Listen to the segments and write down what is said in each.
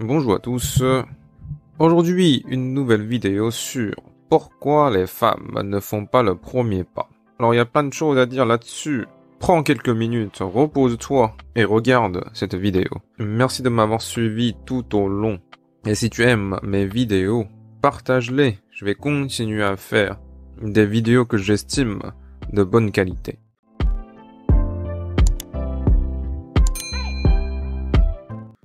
Bonjour à tous. Aujourd'hui, une nouvelle vidéo sur pourquoi les femmes ne font pas le premier pas. Alors, il y a plein de choses à dire là-dessus. Prends quelques minutes, repose-toi et regarde cette vidéo. Merci de m'avoir suivi tout au long. Et si tu aimes mes vidéos, partage-les. Je vais continuer à faire des vidéos que j'estime de bonne qualité.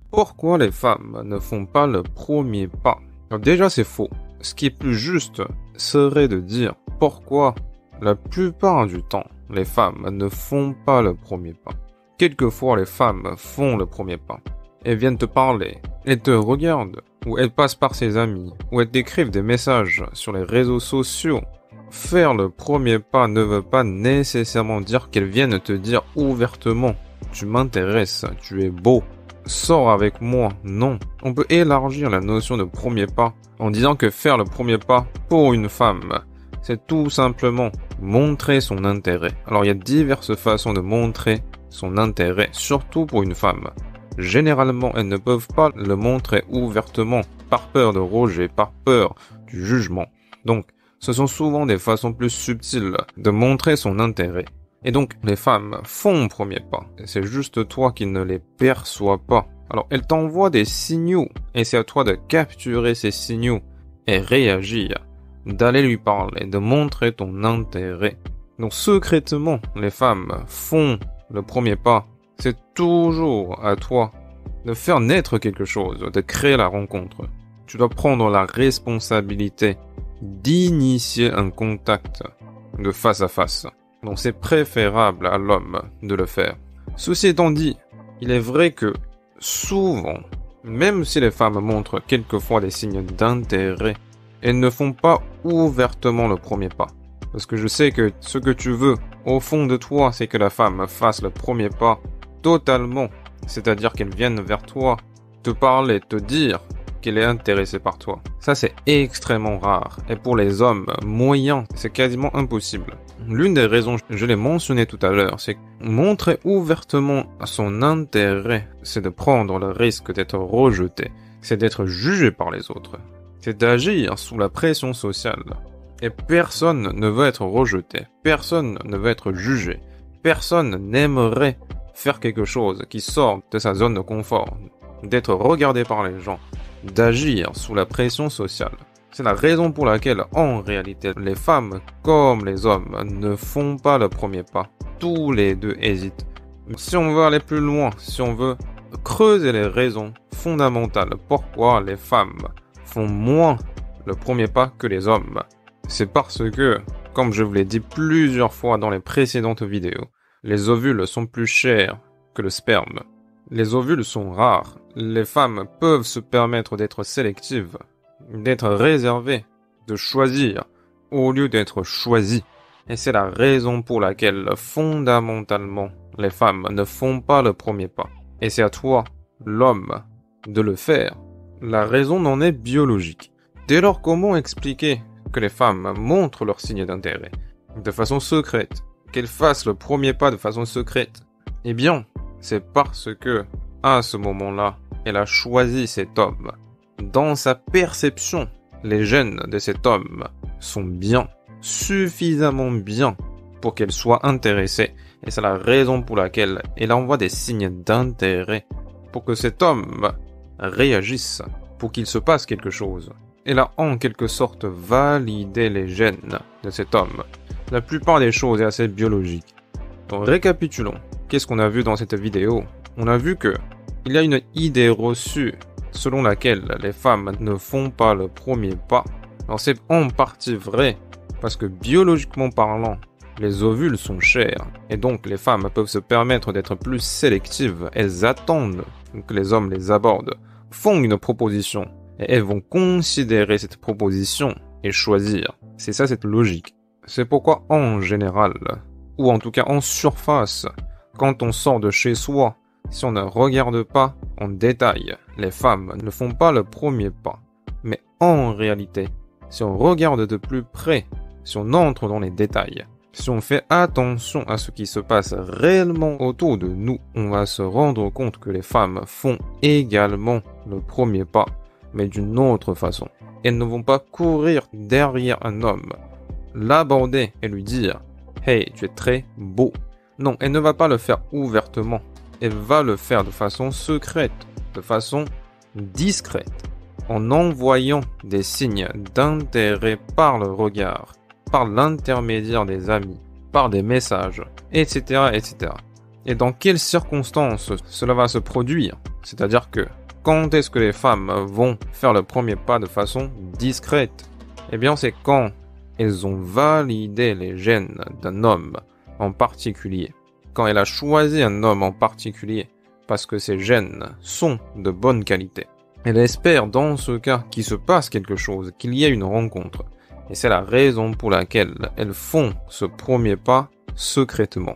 Pourquoi les femmes ne font pas le premier pas? Alors déjà, c'est faux. Ce qui est plus juste serait de dire pourquoi la plupart du temps, les femmes ne font pas le premier pas. Quelquefois, les femmes font le premier pas. Elles viennent te parler, elles te regardent, ou elles passent par ses amis, ou elles t'écrivent des messages sur les réseaux sociaux. Faire le premier pas ne veut pas nécessairement dire qu'elles viennent te dire ouvertement « Tu m'intéresses, tu es beau ». Sors avec moi, non. On peut élargir la notion de premier pas en disant que faire le premier pas pour une femme, c'est tout simplement montrer son intérêt. Alors il y a diverses façons de montrer son intérêt, surtout pour une femme. Généralement, elles ne peuvent pas le montrer ouvertement, par peur de rejet, par peur du jugement. Donc, ce sont souvent des façons plus subtiles de montrer son intérêt. Et donc, les femmes font le premier pas. C'est juste toi qui ne les perçois pas. Alors, elles t'envoient des signaux. Et c'est à toi de capturer ces signaux et réagir. D'aller lui parler, de montrer ton intérêt. Donc, secrètement, les femmes font le premier pas. C'est toujours à toi de faire naître quelque chose, de créer la rencontre. Tu dois prendre la responsabilité d'initier un contact de face à face. Donc c'est préférable à l'homme de le faire. Ceci étant dit, il est vrai que souvent, même si les femmes montrent quelquefois des signes d'intérêt, elles ne font pas ouvertement le premier pas. Parce que je sais que ce que tu veux, au fond de toi, c'est que la femme fasse le premier pas totalement. C'est-à-dire qu'elle vienne vers toi, te parler, te dire qu'elle est intéressée par toi. Ça, c'est extrêmement rare. Et pour les hommes moyens, c'est quasiment impossible. L'une des raisons, je l'ai mentionné tout à l'heure, c'est que montrer ouvertement son intérêt, c'est de prendre le risque d'être rejeté. C'est d'être jugé par les autres. C'est d'agir sous la pression sociale. Et personne ne veut être rejeté. Personne ne veut être jugé. Personne n'aimerait faire quelque chose qui sort de sa zone de confort. D'être regardé par les gens. D'agir sous la pression sociale. C'est la raison pour laquelle, en réalité, les femmes comme les hommes ne font pas le premier pas. Tous les deux hésitent. Si on veut aller plus loin, si on veut creuser les raisons fondamentales pourquoi les femmes font moins le premier pas que les hommes, c'est parce que, comme je vous l'ai dit plusieurs fois dans les précédentes vidéos, les ovules sont plus chers que le sperme. Les ovules sont rares. Les femmes peuvent se permettre d'être sélectives, d'être réservées, de choisir, au lieu d'être choisies. Et c'est la raison pour laquelle, fondamentalement, les femmes ne font pas le premier pas. Et c'est à toi, l'homme, de le faire. La raison n'en est biologique. Dès lors, comment expliquer que les femmes montrent leurs signes d'intérêt de façon secrète, qu'elles fassent le premier pas de façon secrète? Eh bien, c'est parce que, à ce moment-là, elle a choisi cet homme. Dans sa perception, les gènes de cet homme sont bien, suffisamment bien pour qu'elle soit intéressée. Et c'est la raison pour laquelle elle envoie des signes d'intérêt pour que cet homme réagisse, pour qu'il se passe quelque chose. Elle a en quelque sorte validé les gènes de cet homme. La plupart des choses est assez biologique. Donc récapitulons. Qu'est-ce qu'on a vu dans cette vidéo? On a vu que il y a une idée reçue selon laquelle les femmes ne font pas le premier pas. Alors c'est en partie vrai, parce que biologiquement parlant, les ovules sont chers, et donc les femmes peuvent se permettre d'être plus sélectives. Elles attendent que les hommes les abordent, font une proposition, et elles vont considérer cette proposition et choisir. C'est ça cette logique. C'est pourquoi en général, ou en tout cas en surface, quand on sort de chez soi, si on ne regarde pas en détail, les femmes ne font pas le premier pas. Mais en réalité, si on regarde de plus près, si on entre dans les détails, si on fait attention à ce qui se passe réellement autour de nous, on va se rendre compte que les femmes font également le premier pas, mais d'une autre façon. Elles ne vont pas courir derrière un homme, l'aborder et lui dire « Hey, tu es très beau ». Non, elle ne va pas le faire ouvertement. Elle va le faire de façon secrète, de façon discrète, en envoyant des signes d'intérêt par le regard, par l'intermédiaire des amis, par des messages, etc., etc. Et dans quelles circonstances cela va se produire? C'est-à-dire que quand est-ce que les femmes vont faire le premier pas de façon discrète? Eh bien, c'est quand elles ont validé les gènes d'un homme en particulier. Quand elle a choisi un homme en particulier, parce que ces gènes sont de bonne qualité. Elle espère dans ce cas qu'il se passe quelque chose, qu'il y ait une rencontre. Et c'est la raison pour laquelle elles font ce premier pas secrètement.